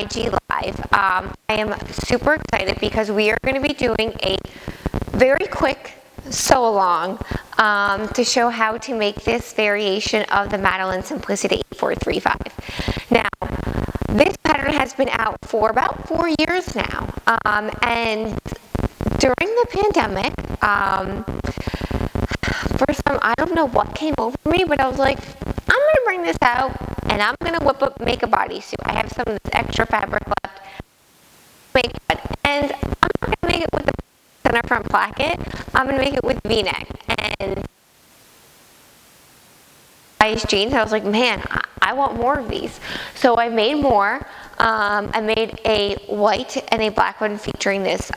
IG Live. I am super excited because we are going to be doing a very quick sew along to show how to make this variation of the Madalynne Simplicity 8435. Now, this pattern has been out for about 4 years now, and during the pandemic, for some, I don't know what came over me, but I was like, I'm going to bring this out and I'm going to make a bodysuit. I have some of this extra fabric left. Make one. And I'm not going to make it with the center front placket. I'm going to make it with V-neck and size jeans. I was like, man, I want more of these. So I made more. I made a white and a black one featuring this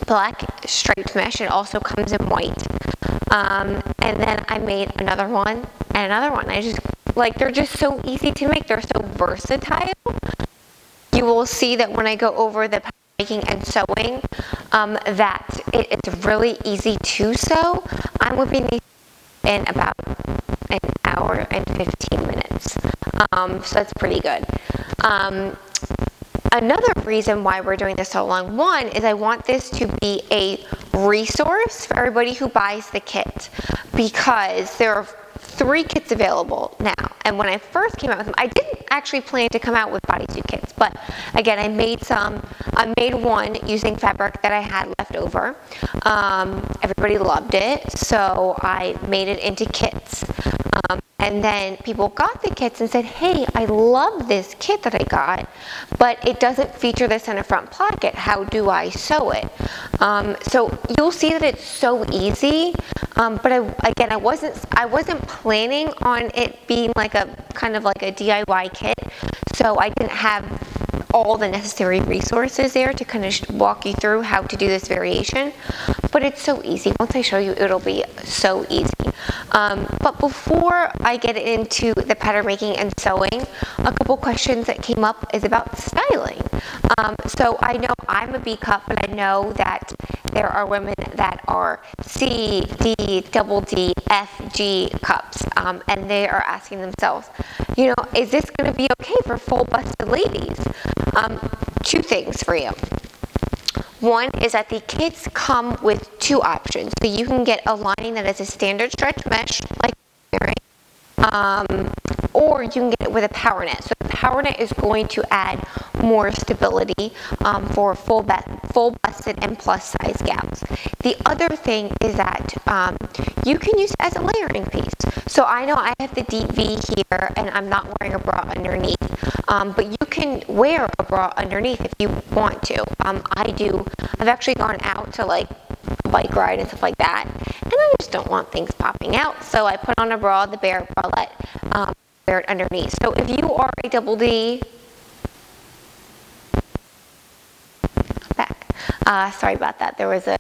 black striped mesh. It also comes in white. And then I made another one and another one. I just, like, they're just so easy to make. They're so versatile. You will see that when I go over the making and sewing, that it's really easy to sew. I'm whipping these in about an hour and 15 minutes. So that's pretty good. Another reason why we're doing this so long, one, is I want this to be a resource for everybody who buys the kit, because there are 3 kits available now. And when I first came out with them, I didn't actually plan to come out with bodysuit kits, but again, I made one using fabric that I had left over. Everybody loved it, so I made it into kits. And then people got the kits and said, hey, I love this kit that I got, but it doesn't feature the center front placket. How do I sew it? So you'll see that it's so easy, but I wasn't planning on it being like a kind of like a DIY kit, so I didn't have all the necessary resources there to kind of walk you through how to do this variation, but it's so easy. Once I show you, it'll be so easy. But before I get into the pattern making and sewing, a couple questions that came up is about styling. So I know I'm a B cup, but I know that there are women that are C, D, double D, F, G cups, and they are asking themselves, you know, is this going to be okay for full busted ladies? 2 things for you. One is that the kits come with 2 options. So you can get a lining that is a standard stretch mesh, like or you can get it with a power net. So the power net is going to add more stability for full busted and plus size gowns. The other thing is that you can use it as a layering piece. So I know I have the deep V here and I'm not wearing a bra underneath, but you can wear a bra underneath if you want to. I do. I've actually gone out to like a bike ride and stuff like that, and I just don't want things popping out, so I put on a bra, the bare bralette, wear it underneath. So if you are a double D, sorry about that, there was a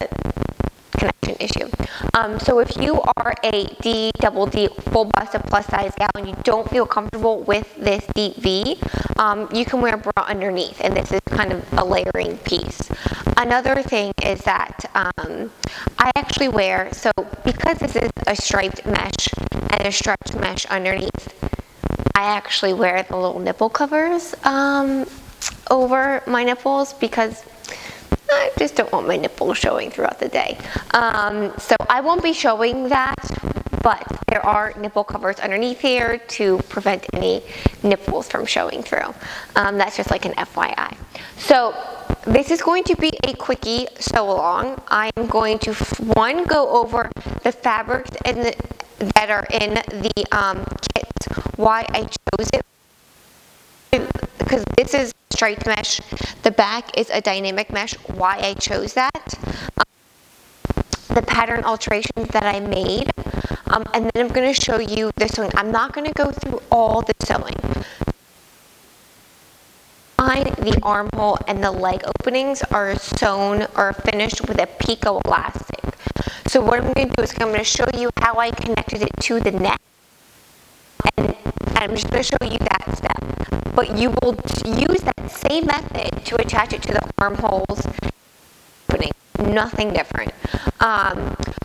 connection issue. So if you are a D, double D, full busted plus size gal and you don't feel comfortable with this deep V, you can wear a bra underneath, and this is kind of a layering piece. Another thing is that I actually wear, so because this is a striped mesh and a stretched mesh underneath, I actually wear the little nipple covers over my nipples because I just don't want my nipples showing throughout the day. So I won't be showing that, but there are nipple covers underneath here to prevent any nipples from showing through. That's just like an FYI. So this is going to be a quickie sew along. I'm going to, one, go over the fabrics that are in the kit, why I chose it, because this is striped mesh. The back is a dynamic mesh, why I chose that. The pattern alterations that I made, and then I'm going to show you the sewing. I'm not going to go through all the sewing. The armhole and the leg openings are sewn or finished with a picot elastic. So what I'm going to do is I'm going to show you how I connected it to the neck, and I'm just going to show you that step. But you will use that same method to attach it to the armholes opening. nothing different.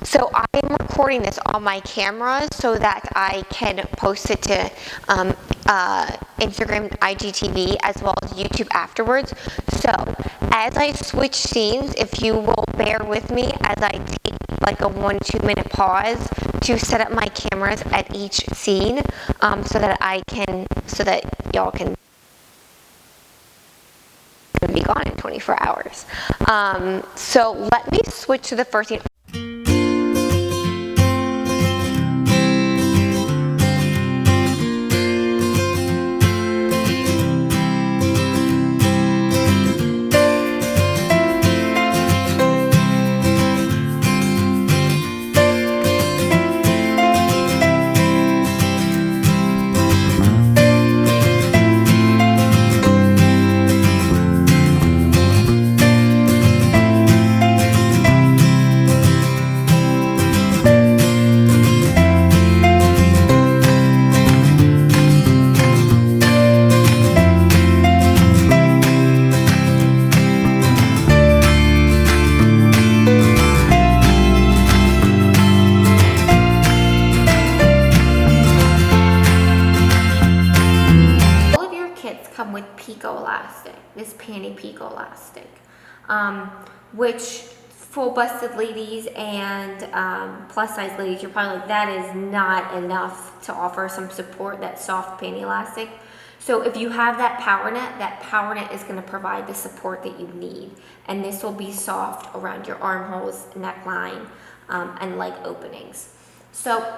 So I'm recording this on my camera so that I can post it to Instagram, IGTV, as well as YouTube afterwards. So as I switch scenes, if you will bear with me as I take like a 1-2 minute pause to set up my cameras at each scene, so that y'all can be gone in 24 hours. So let me switch to the first scene. Come with pico elastic, this panty pico elastic, which full-busted ladies and plus-size ladies, you're probably like, that is not enough to offer some support, that soft panty elastic. So if you have that power net is going to provide the support that you need, and this will be soft around your armholes, neckline, and leg openings. So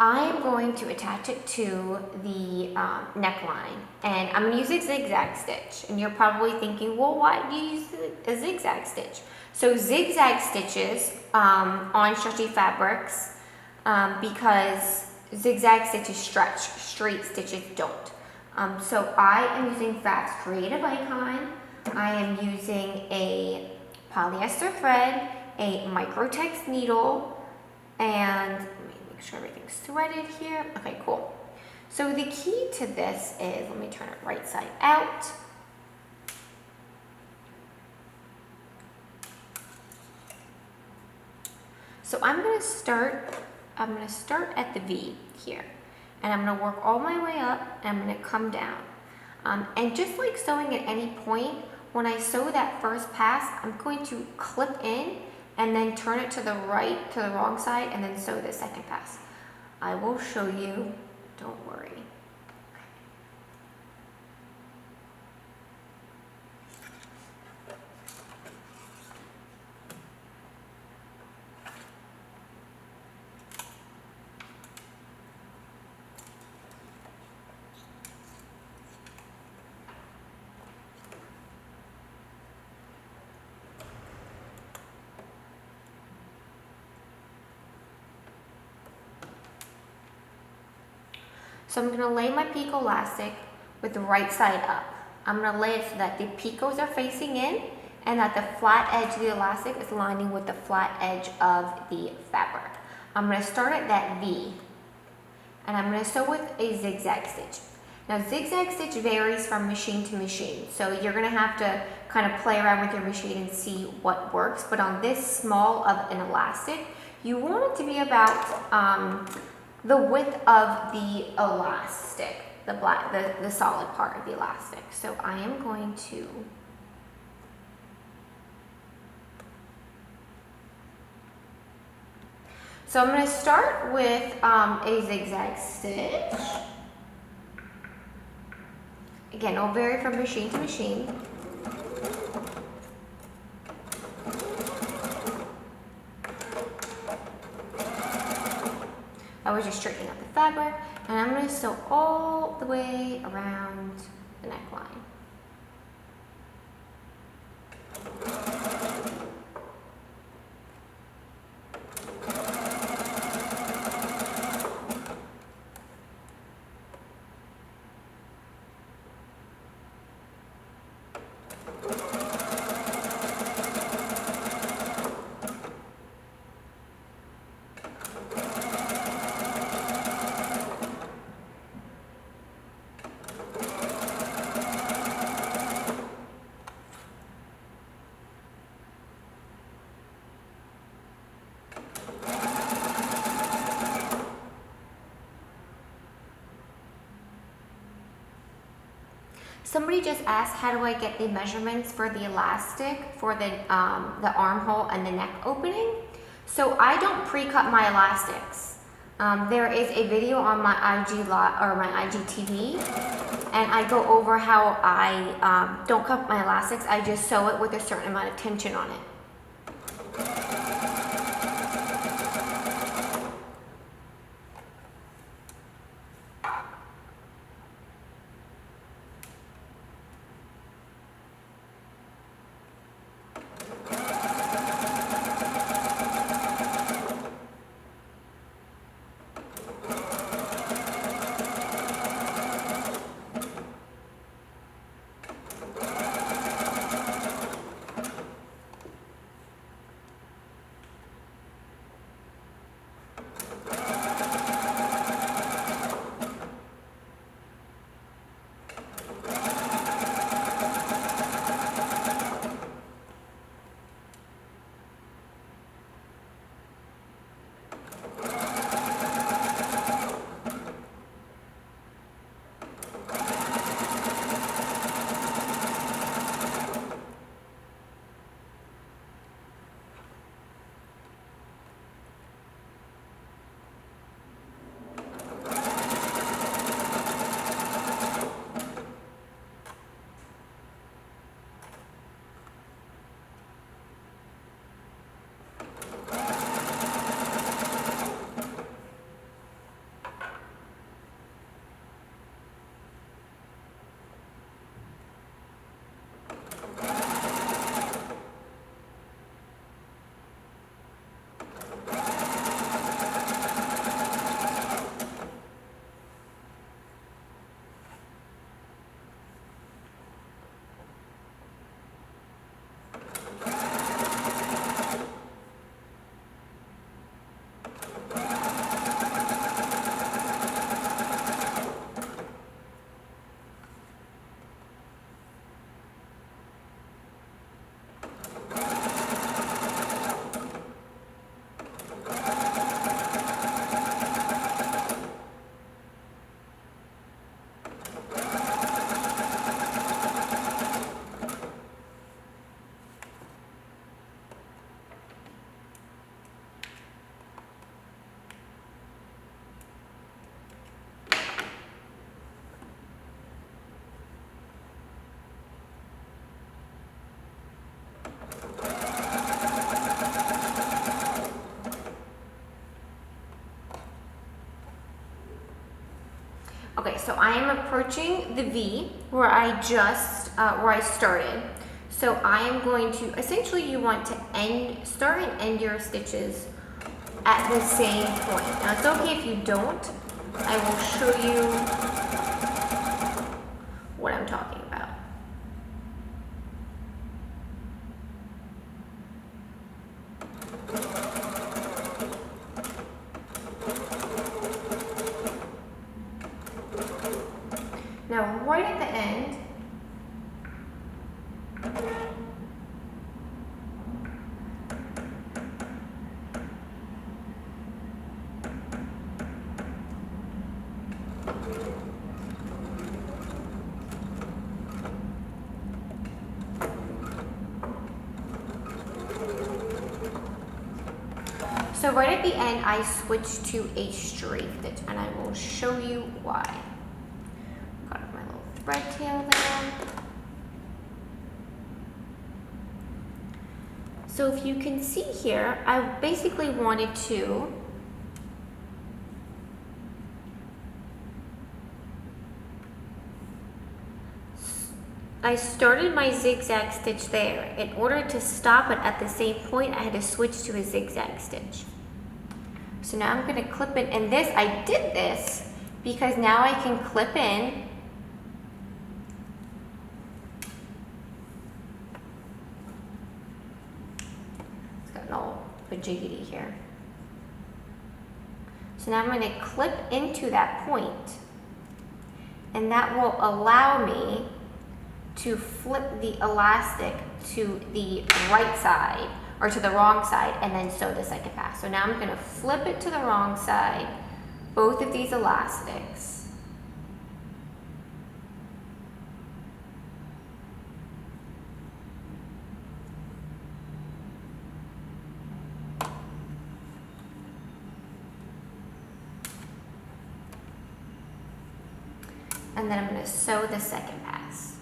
I'm going to attach it to the neckline, and I'm going to use a zigzag stitch. And you're probably thinking, well, why do you use a zigzag stitch? So zigzag stitches on stretchy fabrics, because zigzag stitches stretch, straight stitches don't. So I am using Fab's Creative Icon. I am using a polyester thread, a Microtex needle, and make sure everything's threaded here. Okay, cool. So the key to this is, let me turn it right side out. So I'm gonna start at the V here, and I'm gonna work all my way up, and I'm gonna come down. And just like sewing at any point, when I sew that first pass, I'm going to clip in and then turn it to the right, to the wrong side, and then sew the second pass. I will show you, don't worry. So I'm going to lay my picot elastic with the right side up. I'm going to lay it so that the picots are facing in and that the flat edge of the elastic is lining with the flat edge of the fabric. I'm going to start at that V, and I'm going to sew with a zigzag stitch. Now zigzag stitch varies from machine to machine, so you're going to have to kind of play around with your machine and see what works, but on this small of an elastic, you want it to be about the width of the elastic, the solid part of the elastic. So I am going to I'm going to start with a zigzag stitch. Again, it'll vary from machine to machine. I was just straightening out the fabric, and I'm going to sew all the way around the neckline. Somebody just asked, how do I get the measurements for the elastic for the armhole and the neck opening? So I don't pre-cut my elastics. There is a video on my IG my IGTV, and I go over how I don't cut my elastics. I just sew it with a certain amount of tension on it. Okay, so I am approaching the V where I started. So I am going to, essentially you want to start and end your stitches at the same point. Now it's okay if you don't. I will show you what I'm talking about. Now, right at the end, so right at the end, I switched to a straight stitch, and I will show you why. Got my little thread tail there. So if you can see here, I basically wanted to I started my zigzag stitch there. In order to stop it at the same point, I had to switch to a zigzag stitch. So now I'm going to clip it, and I did this because now I can clip in it's got all jiggity here. So now I'm going to clip into that point, and that will allow me to flip the elastic to the right side, or to the wrong side, and then sew the second pass. So now I'm going to flip it to the wrong side, both of these elastics. and then I'm going to sew the second pass.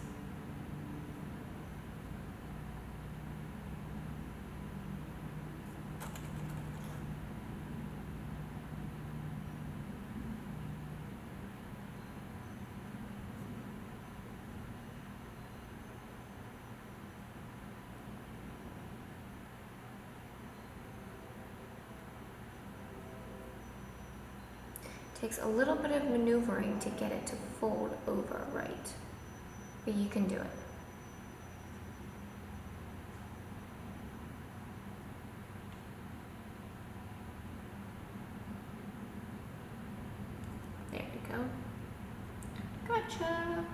Takes a little bit of maneuvering to get it to fold over right, but you can do it. There we go. Gotcha.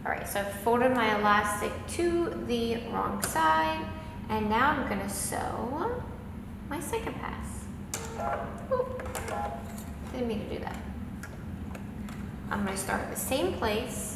All right, so I've folded my elastic to the wrong side, and now I'm gonna sew my second pass. Oop. Didn't mean to do that. I'm gonna start at the same place.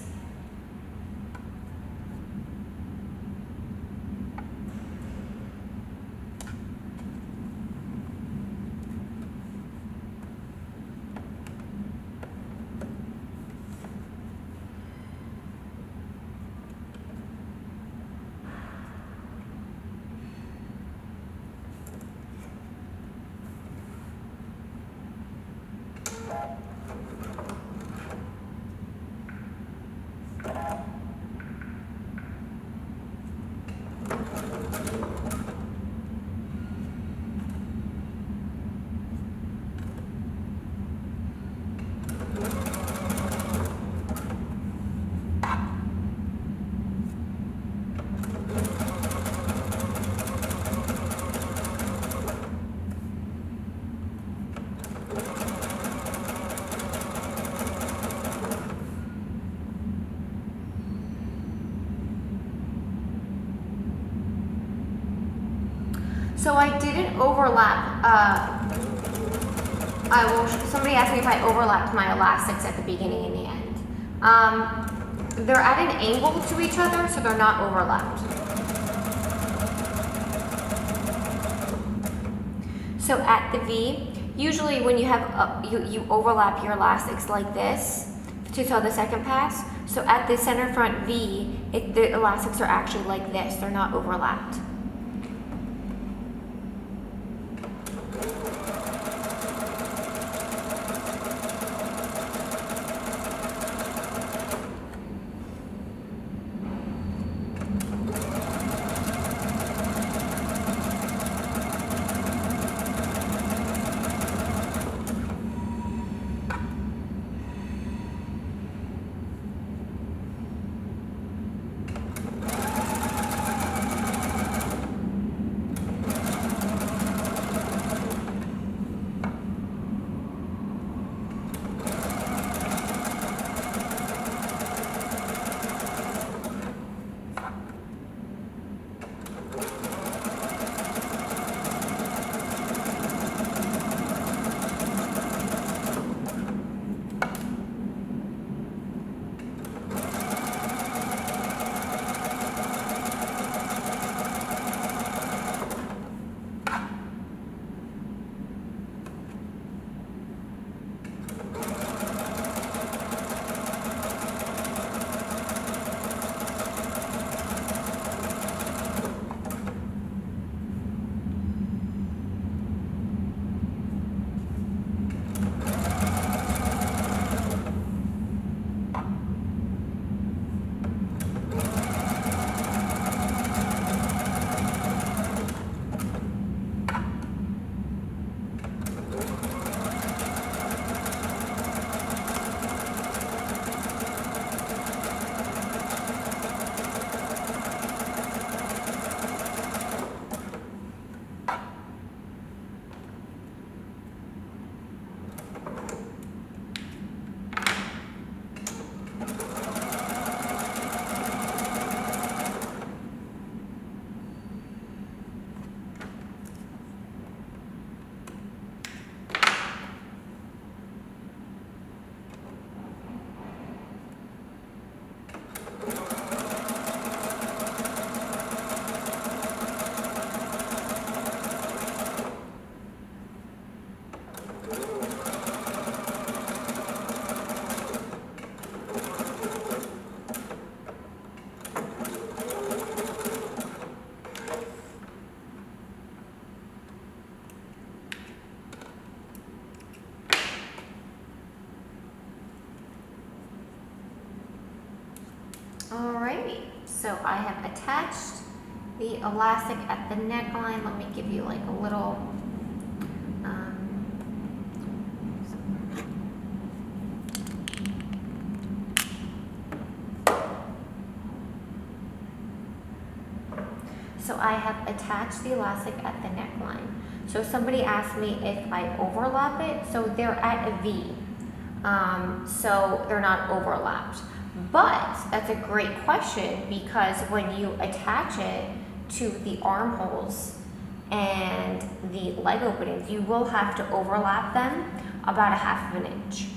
So I didn't overlap, somebody asked me if I overlapped my elastics at the beginning and the end. They're at an angle to each other, so they're not overlapped. So at the V, usually when you have, you overlap your elastics like this to sew the second pass. So at the center front V, the elastics are actually like this, they're not overlapped. So I have attached the elastic at the neckline. Let me give you like a little, so I have attached the elastic at the neckline. So somebody asked me if I overlap it, so they're at a V. So they're not overlapped. But that's a great question, because when you attach it to the armholes and the leg openings, you will have to overlap them about 1/2 of an inch.